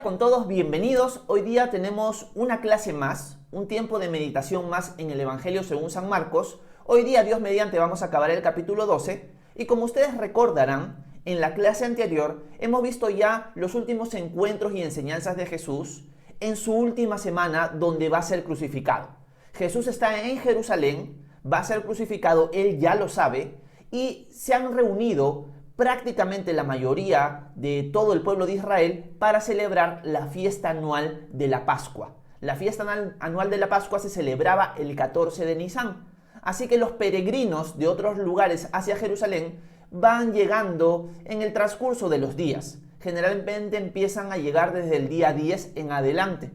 Con todos, bienvenidos. Hoy día tenemos una clase más, un tiempo de meditación más en el Evangelio según San Marcos. Hoy día, Dios mediante, vamos a acabar el capítulo 12 y como ustedes recordarán, en la clase anterior hemos visto ya los últimos encuentros y enseñanzas de Jesús en su última semana donde va a ser crucificado. Jesús está en Jerusalén, va a ser crucificado, él ya lo sabe y se han reunido prácticamente la mayoría de todo el pueblo de Israel para celebrar la fiesta anual de la Pascua. La fiesta anual de la Pascua se celebraba el 14 de Nisan. Así que los peregrinos de otros lugares hacia Jerusalén van llegando en el transcurso de los días. Generalmente empiezan a llegar desde el día 10 en adelante.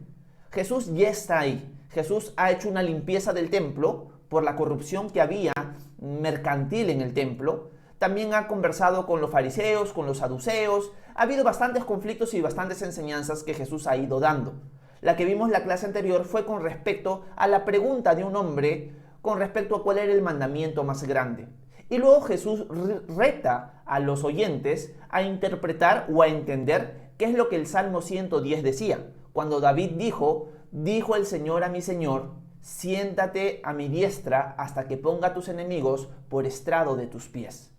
Jesús ya está ahí. Jesús ha hecho una limpieza del templo por la corrupción que había mercantil en el templo. También ha conversado con los fariseos, con los saduceos. Ha habido bastantes conflictos y bastantes enseñanzas que Jesús ha ido dando. La que vimos en la clase anterior fue con respecto a la pregunta de un hombre con respecto a cuál era el mandamiento más grande. Y luego Jesús reta a los oyentes a interpretar o a entender qué es lo que el Salmo 110 decía. Cuando David dijo el Señor a mi Señor, siéntate a mi diestra hasta que ponga a tus enemigos por estrado de tus pies.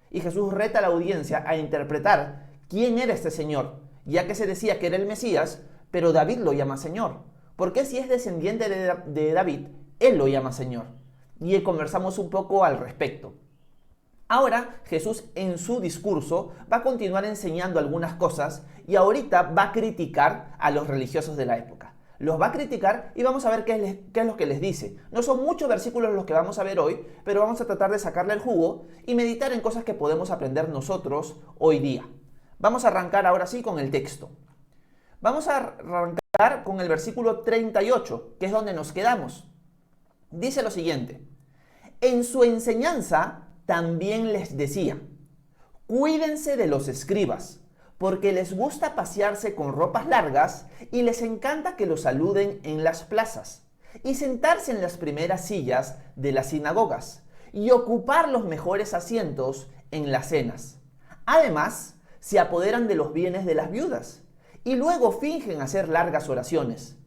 Y Jesús reta a la audiencia a interpretar quién era este Señor, ya que se decía que era el Mesías, pero David lo llama Señor. ¿Por qué si es descendiente de David, él lo llama Señor? Y conversamos un poco al respecto. Ahora Jesús en su discurso va a continuar enseñando algunas cosas y ahorita va a criticar a los religiosos de la época. Los va a criticar y vamos a ver qué es lo que les dice. No son muchos versículos los que vamos a ver hoy, pero vamos a tratar de sacarle el jugo y meditar en cosas que podemos aprender nosotros hoy día. Vamos a arrancar ahora sí con el texto. Vamos a arrancar con el versículo 38, que es donde nos quedamos. Dice lo siguiente: en su enseñanza también les decía, cuídense de los escribas, porque les gusta pasearse con ropas largas y les encanta que los saluden en las plazas y sentarse en las primeras sillas de las sinagogas y ocupar los mejores asientos en las cenas. Además, se apoderan de los bienes de las viudas y luego fingen hacer largas oraciones,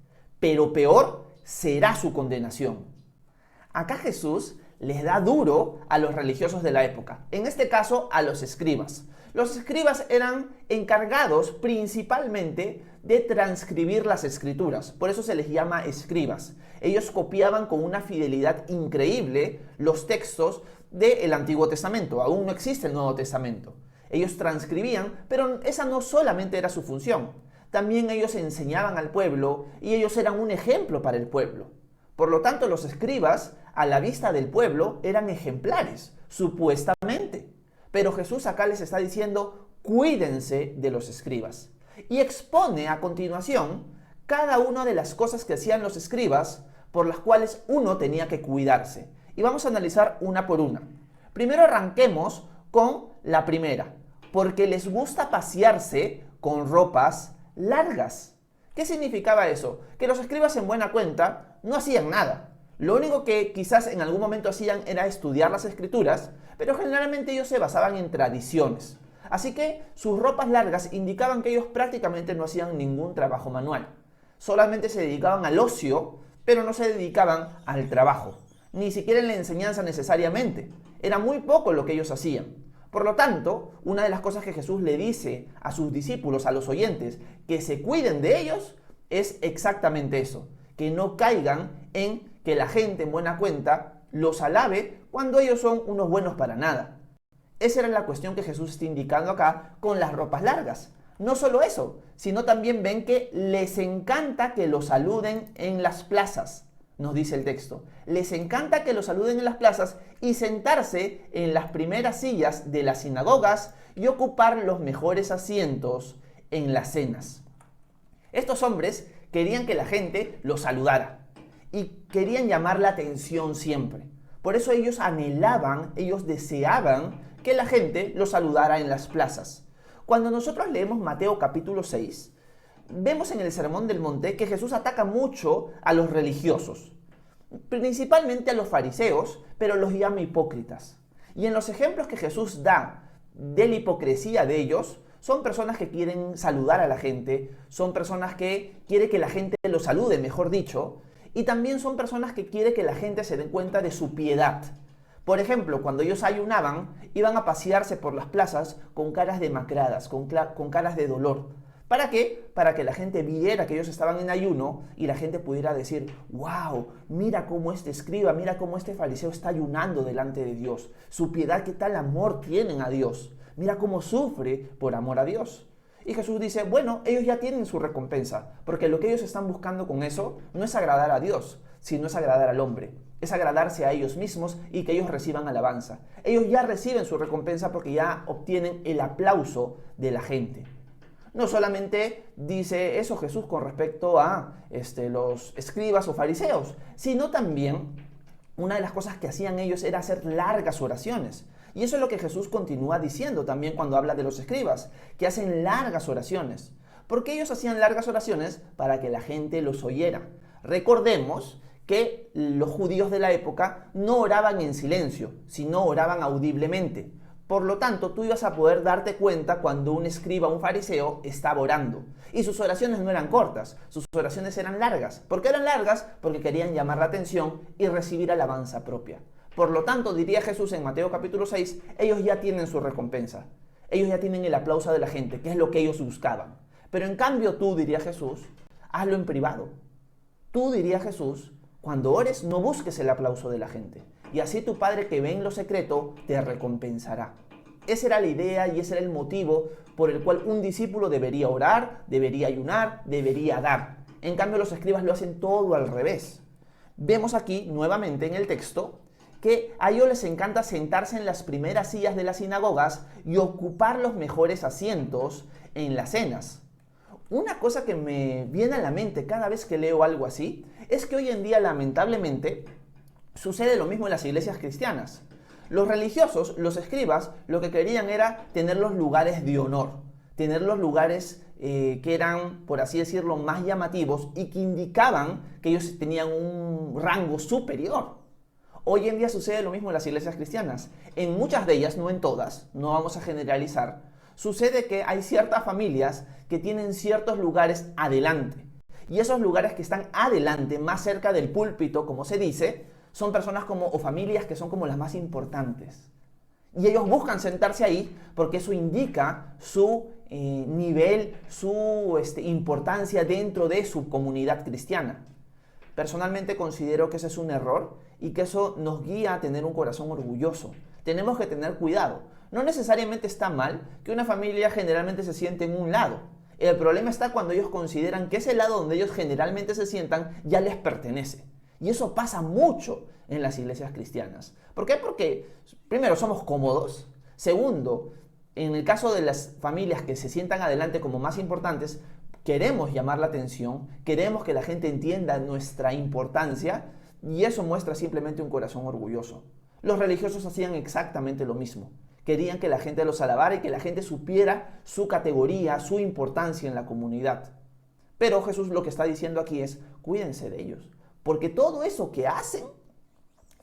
pero peor será su condenación. Acá Jesús les da duro a los religiosos de la época, en este caso a los escribas. Los escribas eran encargados principalmente de transcribir las escrituras, por eso se les llama escribas. Ellos copiaban con una fidelidad increíble los textos del Antiguo Testamento, aún no existe el Nuevo Testamento. Ellos transcribían, pero esa no solamente era su función, también ellos enseñaban al pueblo y ellos eran un ejemplo para el pueblo. Por lo tanto, los escribas, a la vista del pueblo, eran ejemplares, supuestamente. Pero Jesús acá les está diciendo, cuídense de los escribas. Y expone a continuación cada una de las cosas que hacían los escribas por las cuales uno tenía que cuidarse. Y vamos a analizar una por una. Primero arranquemos con la primera, porque les gusta pasearse con ropas largas. ¿Qué significaba eso? Que los escribas en buena cuenta no hacían nada. Lo único que quizás en algún momento hacían era estudiar las escrituras, pero generalmente ellos se basaban en tradiciones. Así que sus ropas largas indicaban que ellos prácticamente no hacían ningún trabajo manual. Solamente se dedicaban al ocio, pero no se dedicaban al trabajo. Ni siquiera en la enseñanza necesariamente. Era muy poco lo que ellos hacían. Por lo tanto, una de las cosas que Jesús le dice a sus discípulos, a los oyentes, que se cuiden de ellos, es exactamente eso. Que no caigan en que la gente en buena cuenta los alabe cuando ellos son unos buenos para nada. Esa era la cuestión que Jesús está indicando acá con las ropas largas. No solo eso, sino también ven que les encanta que los saluden en las plazas. Nos dice el texto, les encanta que los saluden en las plazas y sentarse en las primeras sillas de las sinagogas y ocupar los mejores asientos en las cenas. Estos hombres querían que la gente los saludara y querían llamar la atención siempre. Por eso ellos anhelaban, ellos deseaban que la gente los saludara en las plazas. Cuando nosotros leemos Mateo capítulo 6, vemos en el Sermón del Monte que Jesús ataca mucho a los religiosos, principalmente a los fariseos, pero los llama hipócritas. Y en los ejemplos que Jesús da de la hipocresía de ellos, son personas que quieren saludar a la gente, son personas que quieren que la gente los salude, mejor dicho, y también son personas que quieren que la gente se dé cuenta de su piedad. Por ejemplo, cuando ellos ayunaban, iban a pasearse por las plazas con caras demacradas, con caras de dolor. ¿Para qué? Para que la gente viera que ellos estaban en ayuno y la gente pudiera decir, wow, mira cómo este escriba, mira cómo este fariseo está ayunando delante de Dios. Su piedad, qué tal amor tienen a Dios. Mira cómo sufre por amor a Dios. Y Jesús dice, bueno, ellos ya tienen su recompensa, porque lo que ellos están buscando con eso no es agradar a Dios, sino es agradar al hombre. Es agradarse a ellos mismos y que ellos reciban alabanza. Ellos ya reciben su recompensa porque ya obtienen el aplauso de la gente. No solamente dice eso Jesús con respecto a los escribas o fariseos, sino también una de las cosas que hacían ellos era hacer largas oraciones. Y eso es lo que Jesús continúa diciendo también cuando habla de los escribas, que hacen largas oraciones. ¿Por qué ellos hacían largas oraciones? Para que la gente los oyera. Recordemos que los judíos de la época no oraban en silencio, sino oraban audiblemente. Por lo tanto, tú ibas a poder darte cuenta cuando un escriba, un fariseo, estaba orando. Y sus oraciones no eran cortas, sus oraciones eran largas. ¿Por qué eran largas? Porque querían llamar la atención y recibir alabanza propia. Por lo tanto, diría Jesús en Mateo capítulo 6, ellos ya tienen su recompensa. Ellos ya tienen el aplauso de la gente, que es lo que ellos buscaban. Pero en cambio tú, diría Jesús, hazlo en privado. Tú, diría Jesús, cuando ores no busques el aplauso de la gente. Y así tu Padre que ve en lo secreto te recompensará. Esa era la idea y ese era el motivo por el cual un discípulo debería orar, debería ayunar, debería dar. En cambio los escribas lo hacen todo al revés. Vemos aquí nuevamente en el texto que a ellos les encanta sentarse en las primeras sillas de las sinagogas y ocupar los mejores asientos en las cenas. Una cosa que me viene a la mente cada vez que leo algo así es que hoy en día lamentablemente sucede lo mismo en las iglesias cristianas. Los religiosos, los escribas, lo que querían era tener los lugares de honor, tener los lugares que eran, por así decirlo, más llamativos y que indicaban que ellos tenían un rango superior. Hoy en día sucede lo mismo en las iglesias cristianas. En muchas de ellas, no en todas, no vamos a generalizar, sucede que hay ciertas familias que tienen ciertos lugares adelante. Y esos lugares que están adelante, más cerca del púlpito, como se dice, son personas o familias que son como las más importantes. Y ellos buscan sentarse ahí porque eso indica su nivel, su importancia dentro de su comunidad cristiana. Personalmente considero que ese es un error y que eso nos guía a tener un corazón orgulloso. Tenemos que tener cuidado. No necesariamente está mal que una familia generalmente se siente en un lado. El problema está cuando ellos consideran que ese lado donde ellos generalmente se sientan ya les pertenece. Y eso pasa mucho en las iglesias cristianas. ¿Por qué? Porque, primero, somos cómodos. Segundo, en el caso de las familias que se sientan adelante como más importantes, queremos llamar la atención, queremos que la gente entienda nuestra importancia y eso muestra simplemente un corazón orgulloso. Los religiosos hacían exactamente lo mismo. Querían que la gente los alabara y que la gente supiera su categoría, su importancia en la comunidad. Pero Jesús lo que está diciendo aquí es, cuídense de ellos. Porque todo eso que hacen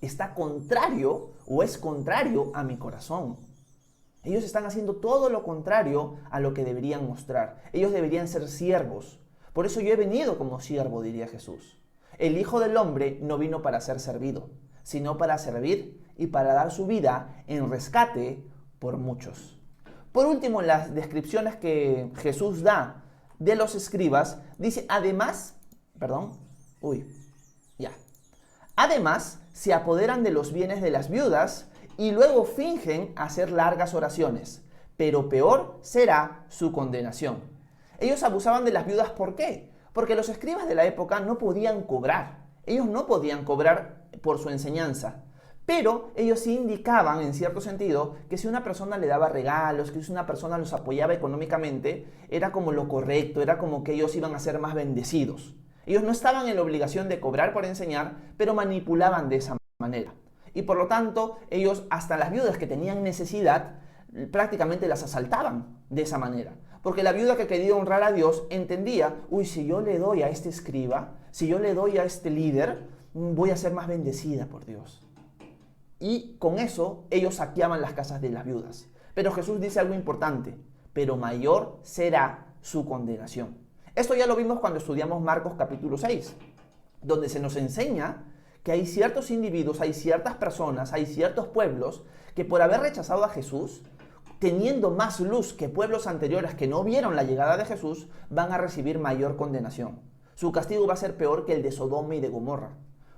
está contrario o es contrario a mi corazón. Ellos están haciendo todo lo contrario a lo que deberían mostrar. Ellos deberían ser siervos. Por eso yo he venido como siervo, diría Jesús. El Hijo del Hombre no vino para ser servido, sino para servir y para dar su vida en rescate por muchos. Por último, en las descripciones que Jesús da de los escribas, dice, además, se apoderan de los bienes de las viudas y luego fingen hacer largas oraciones, pero peor será su condenación. Ellos abusaban de las viudas, ¿por qué? Porque los escribas de la época no podían cobrar. Ellos no podían cobrar por su enseñanza. Pero ellos sí indicaban, en cierto sentido, que si una persona le daba regalos, que si una persona los apoyaba económicamente, era como lo correcto, era como que ellos iban a ser más bendecidos. Ellos no estaban en la obligación de cobrar por enseñar, pero manipulaban de esa manera. Y por lo tanto, ellos, hasta las viudas que tenían necesidad, prácticamente las asaltaban de esa manera. Porque la viuda que quería honrar a Dios entendía, si yo le doy a este escriba, si yo le doy a este líder, voy a ser más bendecida por Dios. Y con eso ellos saqueaban las casas de las viudas. Pero Jesús dice algo importante. pero mayor será su condenación. Esto ya lo vimos cuando estudiamos Marcos capítulo 6, donde se nos enseña que hay ciertos individuos, hay ciertas personas, hay ciertos pueblos que por haber rechazado a Jesús, teniendo más luz que pueblos anteriores que no vieron la llegada de Jesús, van a recibir mayor condenación. Su castigo va a ser peor que el de Sodoma y de Gomorra.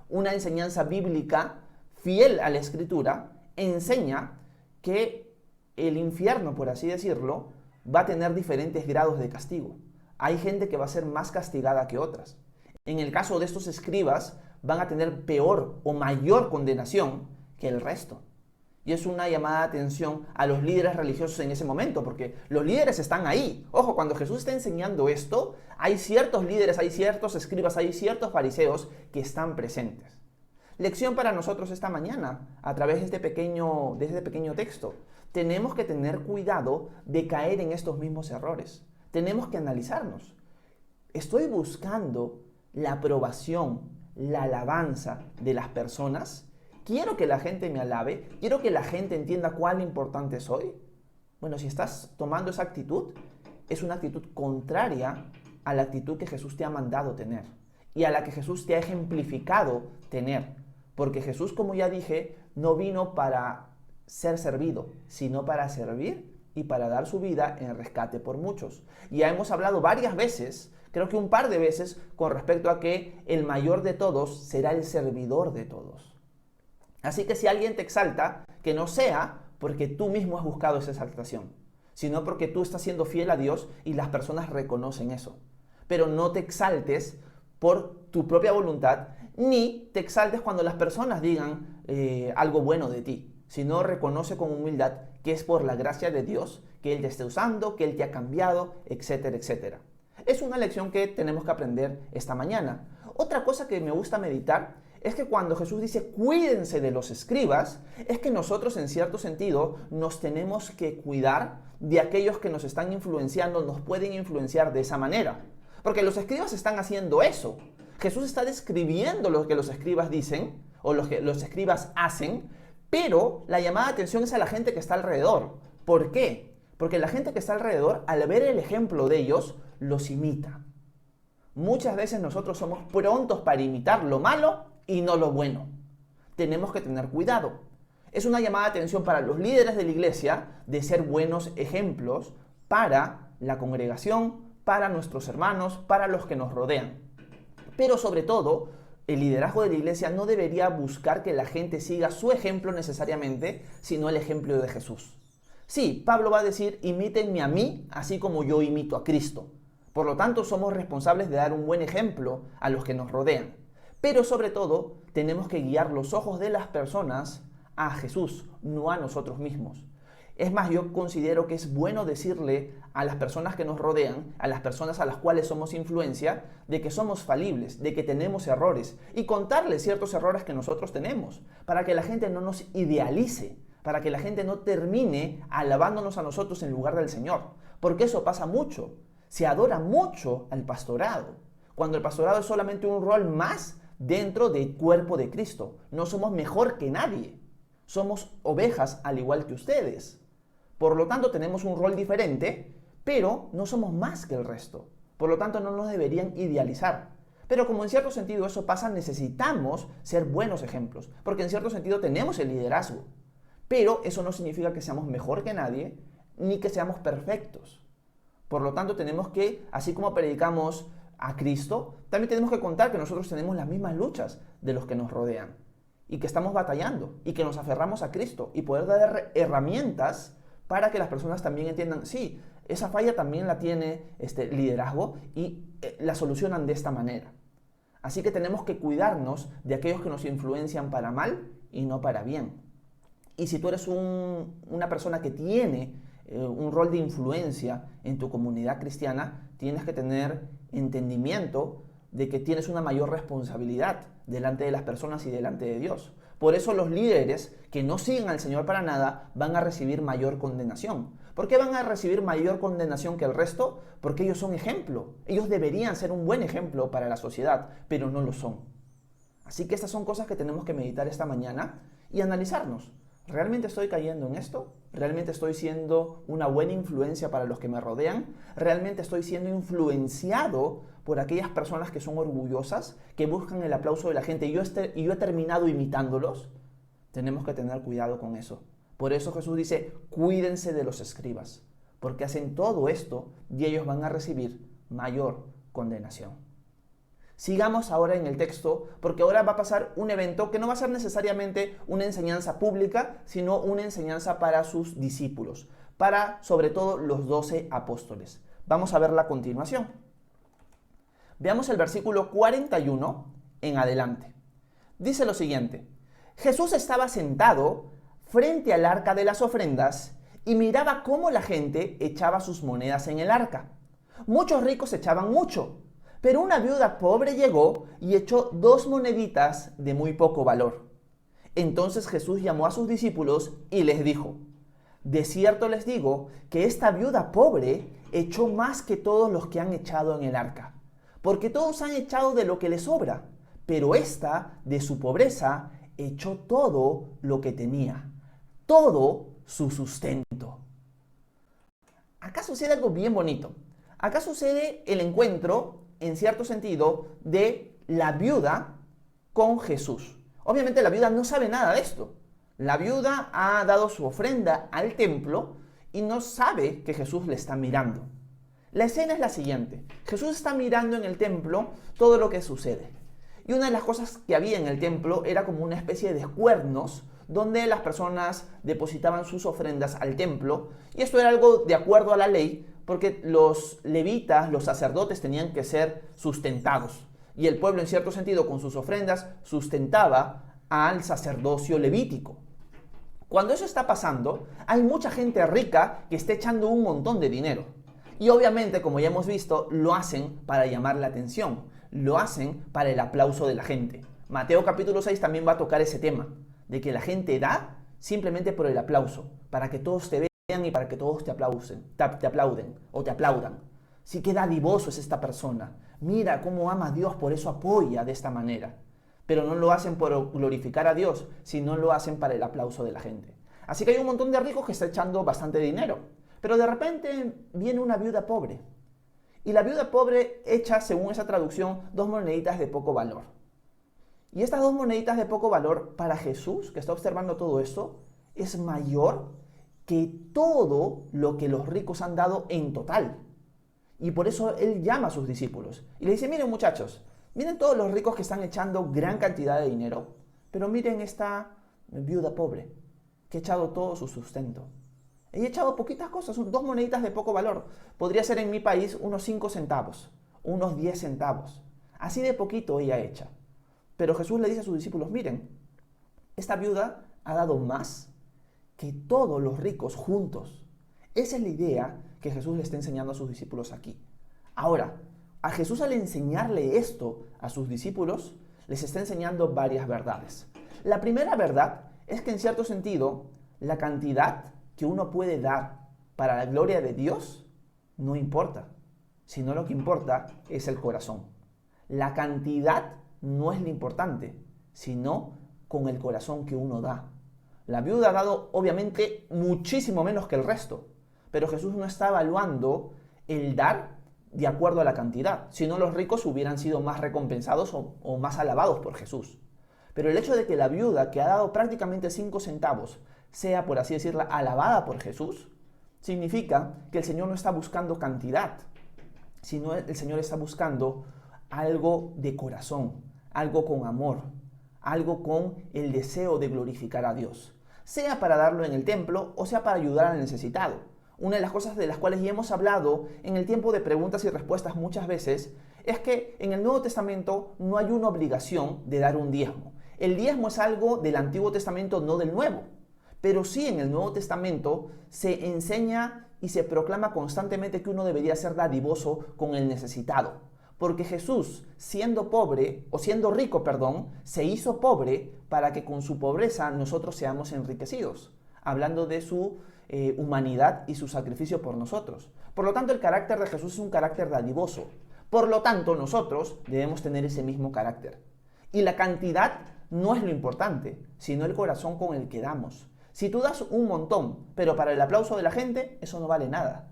Una enseñanza bíblica fiel a la Escritura enseña que el infierno, por así decirlo, va a tener diferentes grados de castigo. Hay gente que va a ser más castigada que otras. En el caso de estos escribas, van a tener peor o mayor condenación que el resto. Y es una llamada de atención a los líderes religiosos en ese momento, porque los líderes están ahí. Ojo, cuando Jesús está enseñando esto, hay ciertos líderes, hay ciertos escribas, hay ciertos fariseos que están presentes. Lección para nosotros esta mañana, a través de este pequeño texto. Tenemos que tener cuidado de caer en estos mismos errores. Tenemos que analizarnos. ¿Estoy buscando la aprobación, la alabanza de las personas? ¿Quiero que la gente me alabe? ¿Quiero que la gente entienda cuán importante soy? Bueno, si estás tomando esa actitud, es una actitud contraria a la actitud que Jesús te ha mandado tener y a la que Jesús te ha ejemplificado tener. Porque Jesús, como ya dije, no vino para ser servido, sino para servir y para dar su vida en rescate por muchos. Y ya hemos hablado varias veces, creo que un par de veces, con respecto a que el mayor de todos será el servidor de todos. Así que si alguien te exalta, que no sea porque tú mismo has buscado esa exaltación, sino porque tú estás siendo fiel a Dios y las personas reconocen eso. Pero no te exaltes por tu propia voluntad, ni te exaltes cuando las personas digan algo bueno de ti, sino reconoce con humildad que es por la gracia de Dios, que Él te está usando, que Él te ha cambiado, etcétera, etcétera. Es una lección que tenemos que aprender esta mañana. Otra cosa que me gusta meditar es que cuando Jesús dice cuídense de los escribas, es que nosotros en cierto sentido nos tenemos que cuidar de aquellos que nos están influenciando, nos pueden influenciar de esa manera. Porque los escribas están haciendo eso. Jesús está describiendo lo que los escribas dicen o lo que los escribas hacen, pero la llamada de atención es a la gente que está alrededor. ¿Por qué? Porque la gente que está alrededor, al ver el ejemplo de ellos, los imita. Muchas veces nosotros somos prontos para imitar lo malo y no lo bueno. Tenemos que tener cuidado. Es una llamada de atención para los líderes de la iglesia de ser buenos ejemplos para la congregación, para nuestros hermanos, para los que nos rodean. Pero sobre todo, el liderazgo de la iglesia no debería buscar que la gente siga su ejemplo necesariamente, sino el ejemplo de Jesús. Sí, Pablo va a decir, imítenme a mí, así como yo imito a Cristo. Por lo tanto, somos responsables de dar un buen ejemplo a los que nos rodean. Pero sobre todo, tenemos que guiar los ojos de las personas a Jesús, no a nosotros mismos. Es más, yo considero que es bueno decirle a las personas que nos rodean, a las personas a las cuales somos influencia, de que somos falibles, de que tenemos errores y contarles ciertos errores que nosotros tenemos, para que la gente no nos idealice, para que la gente no termine alabándonos a nosotros en lugar del Señor. Porque eso pasa mucho. Se adora mucho al pastorado, cuando el pastorado es solamente un rol más dentro del cuerpo de Cristo. No somos mejor que nadie. Somos ovejas al igual que ustedes. Por lo tanto, tenemos un rol diferente, pero no somos más que el resto. Por lo tanto, no nos deberían idealizar. Pero como en cierto sentido eso pasa, necesitamos ser buenos ejemplos, porque en cierto sentido tenemos el liderazgo. Pero eso no significa que seamos mejor que nadie, ni que seamos perfectos. Por lo tanto, tenemos que, así como predicamos a Cristo, también tenemos que contar que nosotros tenemos las mismas luchas de los que nos rodean y que estamos batallando y que nos aferramos a Cristo y poder dar herramientas para que las personas también entiendan, sí, esa falla también la tiene este liderazgo y la solucionan de esta manera. Así que tenemos que cuidarnos de aquellos que nos influencian para mal y no para bien. Y si tú eres una persona que tiene un rol de influencia en tu comunidad cristiana, tienes que tener entendimiento de que tienes una mayor responsabilidad delante de las personas y delante de Dios. Por eso los líderes que no siguen al Señor para nada van a recibir mayor condenación. ¿Por qué van a recibir mayor condenación que el resto? Porque ellos son ejemplo. Ellos deberían ser un buen ejemplo para la sociedad, pero no lo son. Así que estas son cosas que tenemos que meditar esta mañana y analizarnos. ¿realmente estoy cayendo en esto? ¿Realmente estoy siendo una buena influencia para los que me rodean? ¿Realmente estoy siendo influenciado por aquellas personas que son orgullosas, que buscan el aplauso de la gente y yo he terminado imitándolos? Tenemos que tener cuidado con eso. Por eso Jesús dice, cuídense de los escribas, porque hacen todo esto y ellos van a recibir mayor condenación. Sigamos ahora en el texto, porque ahora va a pasar un evento que no va a ser necesariamente una enseñanza pública, sino una enseñanza para sus discípulos, para sobre todo los 12 apóstoles. Vamos a ver la continuación. Veamos el versículo 41 en adelante. Dice lo siguiente: Jesús estaba sentado frente al arca de las ofrendas y miraba cómo la gente echaba sus monedas en el arca. Muchos ricos echaban mucho, pero una viuda pobre llegó y echó 2 moneditas de muy poco valor. Entonces Jesús llamó a sus discípulos y les dijo: de cierto les digo que esta viuda pobre echó más que todos los que han echado en el arca, porque todos han echado de lo que les sobra, pero esta, de su pobreza, echó todo lo que tenía, todo su sustento. Acá sucede algo bien bonito. Acá sucede el encuentro, en cierto sentido, de la viuda con Jesús. Obviamente la viuda no sabe nada de esto. La viuda ha dado su ofrenda al templo y no sabe que Jesús le está mirando. La escena es la siguiente. Jesús está mirando en el templo todo lo que sucede. Y una de las cosas que había en el templo era como una especie de cuernos donde las personas depositaban sus ofrendas al templo. Y esto era algo de acuerdo a la ley, porque los levitas, los sacerdotes, tenían que ser sustentados. Y el pueblo, en cierto sentido, con sus ofrendas, sustentaba al sacerdocio levítico. Cuando eso está pasando, hay mucha gente rica que está echando un montón de dinero. Y obviamente, como ya hemos visto, lo hacen para llamar la atención. Lo hacen para el aplauso de la gente. Mateo capítulo 6 también va a tocar ese tema, de que la gente da simplemente por el aplauso, para que todos te vean y para que todos te aplauden o te aplaudan. Sí, qué dadivoso es esta persona. Mira cómo ama a Dios, por eso apoya de esta manera. Pero no lo hacen por glorificar a Dios, sino lo hacen para el aplauso de la gente. Así que hay un montón de ricos que está echando bastante dinero. Pero de repente viene una viuda pobre. Y la viuda pobre echa, según esa traducción, 2 moneditas de poco valor. Y estas 2 moneditas de poco valor, para Jesús, que está observando todo esto, es mayor que todo lo que los ricos han dado en total. Y por eso Él llama a sus discípulos. Y le dice, miren muchachos, miren todos los ricos que están echando gran cantidad de dinero, pero miren esta viuda pobre, que ha echado todo su sustento. Ella ha echado poquitas cosas, 2 moneditas de poco valor. Podría ser en mi país unos 5 centavos, unos 10 centavos. Así de poquito ella echa. Pero Jesús le dice a sus discípulos, miren, esta viuda ha dado más que todos los ricos juntos. Esa es la idea que Jesús le está enseñando a sus discípulos aquí. Ahora, a Jesús, al enseñarle esto a sus discípulos, les está enseñando varias verdades. La primera verdad es que, en cierto sentido, la cantidad que uno puede dar para la gloria de Dios no importa, sino lo que importa es el corazón. La cantidad no es lo importante, sino con el corazón que uno da. La viuda ha dado, obviamente, muchísimo menos que el resto, pero Jesús no está evaluando el dar de acuerdo a la cantidad, si no los ricos hubieran sido más recompensados o más alabados por Jesús. Pero el hecho de que la viuda, que ha dado prácticamente 5 centavos, sea, por así decirlo, alabada por Jesús, significa que el Señor no está buscando cantidad, sino el Señor está buscando algo de corazón, algo con amor, algo con el deseo de glorificar a Dios, sea para darlo en el templo o sea para ayudar al necesitado. Una de las cosas de las cuales ya hemos hablado en el tiempo de preguntas y respuestas muchas veces es que en el Nuevo Testamento no hay una obligación de dar un diezmo. El diezmo es algo del Antiguo Testamento, no del Nuevo. Pero sí, en el Nuevo Testamento se enseña y se proclama constantemente que uno debería ser dadivoso con el necesitado. Porque Jesús, siendo pobre, o siendo rico, perdón, se hizo pobre para que con su pobreza nosotros seamos enriquecidos. Hablando de su humanidad y su sacrificio por nosotros. Por lo tanto, el carácter de Jesús es un carácter dadivoso. Por lo tanto, nosotros debemos tener ese mismo carácter. Y la cantidad no es lo importante, sino el corazón con el que damos. Si tú das un montón, pero para el aplauso de la gente, eso no vale nada.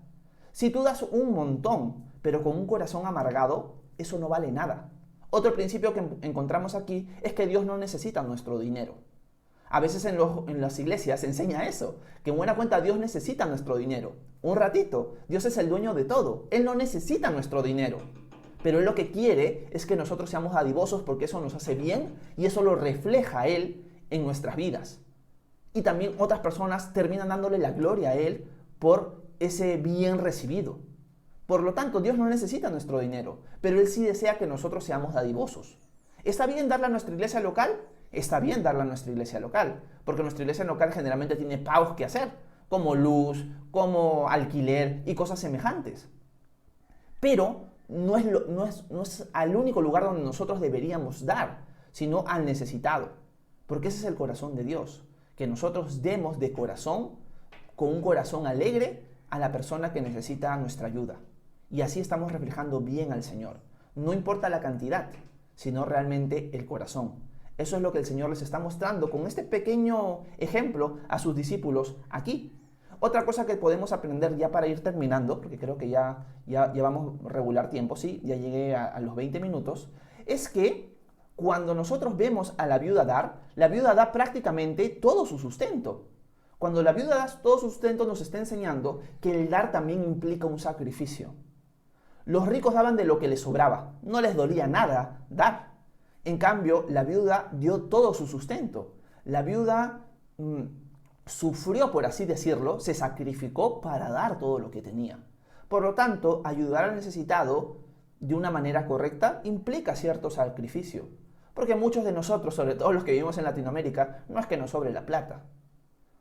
Si tú das un montón, pero con un corazón amargado, eso no vale nada. Otro principio que encontramos aquí es que Dios no necesita nuestro dinero. A veces en las iglesias se enseña eso, que en buena cuenta Dios necesita nuestro dinero. Un ratito, Dios es el dueño de todo. Él no necesita nuestro dinero. Pero Él lo que quiere es que nosotros seamos dadivosos porque eso nos hace bien y eso lo refleja a Él en nuestras vidas. Y también otras personas terminan dándole la gloria a Él por ese bien recibido. Por lo tanto, Dios no necesita nuestro dinero, pero Él sí desea que nosotros seamos dadivosos. ¿Está bien darle a nuestra iglesia local? Está bien darle a nuestra iglesia local, porque nuestra iglesia local generalmente tiene pagos que hacer, como luz, como alquiler y cosas semejantes. Pero no es al único lugar donde nosotros deberíamos dar, sino al necesitado, porque ese es el corazón de Dios, que nosotros demos de corazón, con un corazón alegre, a la persona que necesita nuestra ayuda. Y así estamos reflejando bien al Señor. No importa la cantidad, sino realmente el corazón. Eso es lo que el Señor les está mostrando con este pequeño ejemplo a sus discípulos aquí. Otra cosa que podemos aprender ya para ir terminando, porque creo que ya vamos regular tiempo, sí, ya llegué a los 20 minutos, es que cuando nosotros vemos a la viuda da prácticamente todo su sustento. Cuando la viuda da todo su sustento nos está enseñando que el dar también implica un sacrificio. Los ricos daban de lo que les sobraba, no les dolía nada dar. En cambio, la viuda dio todo su sustento. La viuda sufrió, por así decirlo, se sacrificó para dar todo lo que tenía. Por lo tanto, ayudar al necesitado de una manera correcta implica cierto sacrificio. Porque muchos de nosotros, sobre todo los que vivimos en Latinoamérica, no es que nos sobre la plata.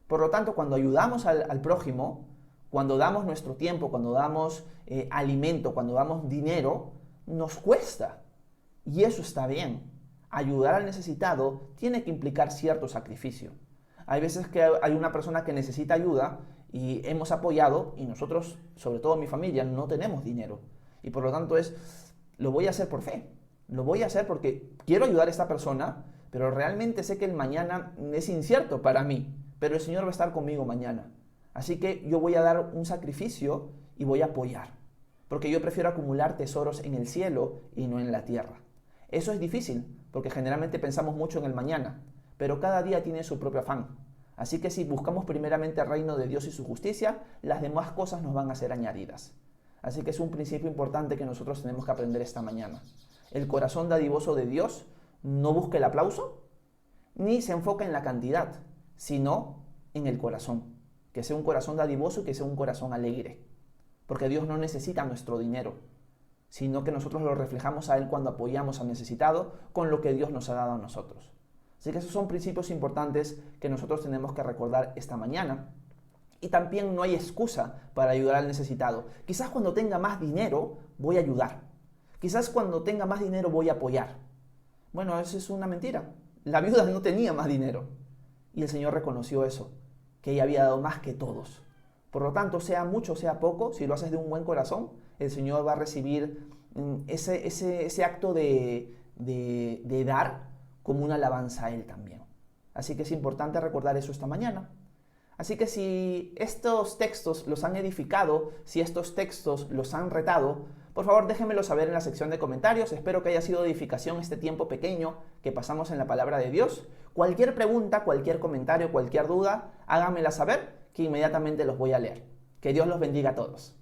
Por lo tanto, cuando ayudamos al prójimo, cuando damos nuestro tiempo, cuando damos alimento, cuando damos dinero, nos cuesta. Y eso está bien. Ayudar al necesitado tiene que implicar cierto sacrificio. Hay veces que hay una persona que necesita ayuda y hemos apoyado y nosotros, sobre todo mi familia, no tenemos dinero. Y por lo tanto lo voy a hacer por fe. Lo voy a hacer porque quiero ayudar a esta persona, pero realmente sé que el mañana es incierto para mí. Pero el Señor va a estar conmigo mañana. Así que yo voy a dar un sacrificio y voy a apoyar. Porque yo prefiero acumular tesoros en el cielo y no en la tierra. Eso es difícil, porque generalmente pensamos mucho en el mañana, pero cada día tiene su propio afán. Así que si buscamos primeramente el reino de Dios y su justicia, las demás cosas nos van a ser añadidas. Así que es un principio importante que nosotros tenemos que aprender esta mañana. El corazón dadivoso de Dios no busca el aplauso, ni se enfoca en la cantidad, sino en el corazón. Que sea un corazón dadivoso y que sea un corazón alegre. Porque Dios no necesita nuestro dinero, sino que nosotros lo reflejamos a Él cuando apoyamos al necesitado con lo que Dios nos ha dado a nosotros. Así que esos son principios importantes que nosotros tenemos que recordar esta mañana. Y también no hay excusa para ayudar al necesitado. Quizás cuando tenga más dinero voy a ayudar. Quizás cuando tenga más dinero voy a apoyar. Bueno, eso es una mentira. La viuda no tenía más dinero. Y el Señor reconoció eso, que ella había dado más que todos. Por lo tanto, sea mucho, sea poco, si lo haces de un buen corazón, el Señor va a recibir ese acto de dar como una alabanza a Él también. Así que es importante recordar eso esta mañana. Así que si estos textos los han edificado, si estos textos los han retado, por favor déjenmelo saber en la sección de comentarios. Espero que haya sido de edificación este tiempo pequeño que pasamos en la palabra de Dios. Cualquier pregunta, cualquier comentario, cualquier duda, háganmela saber que inmediatamente los voy a leer. Que Dios los bendiga a todos.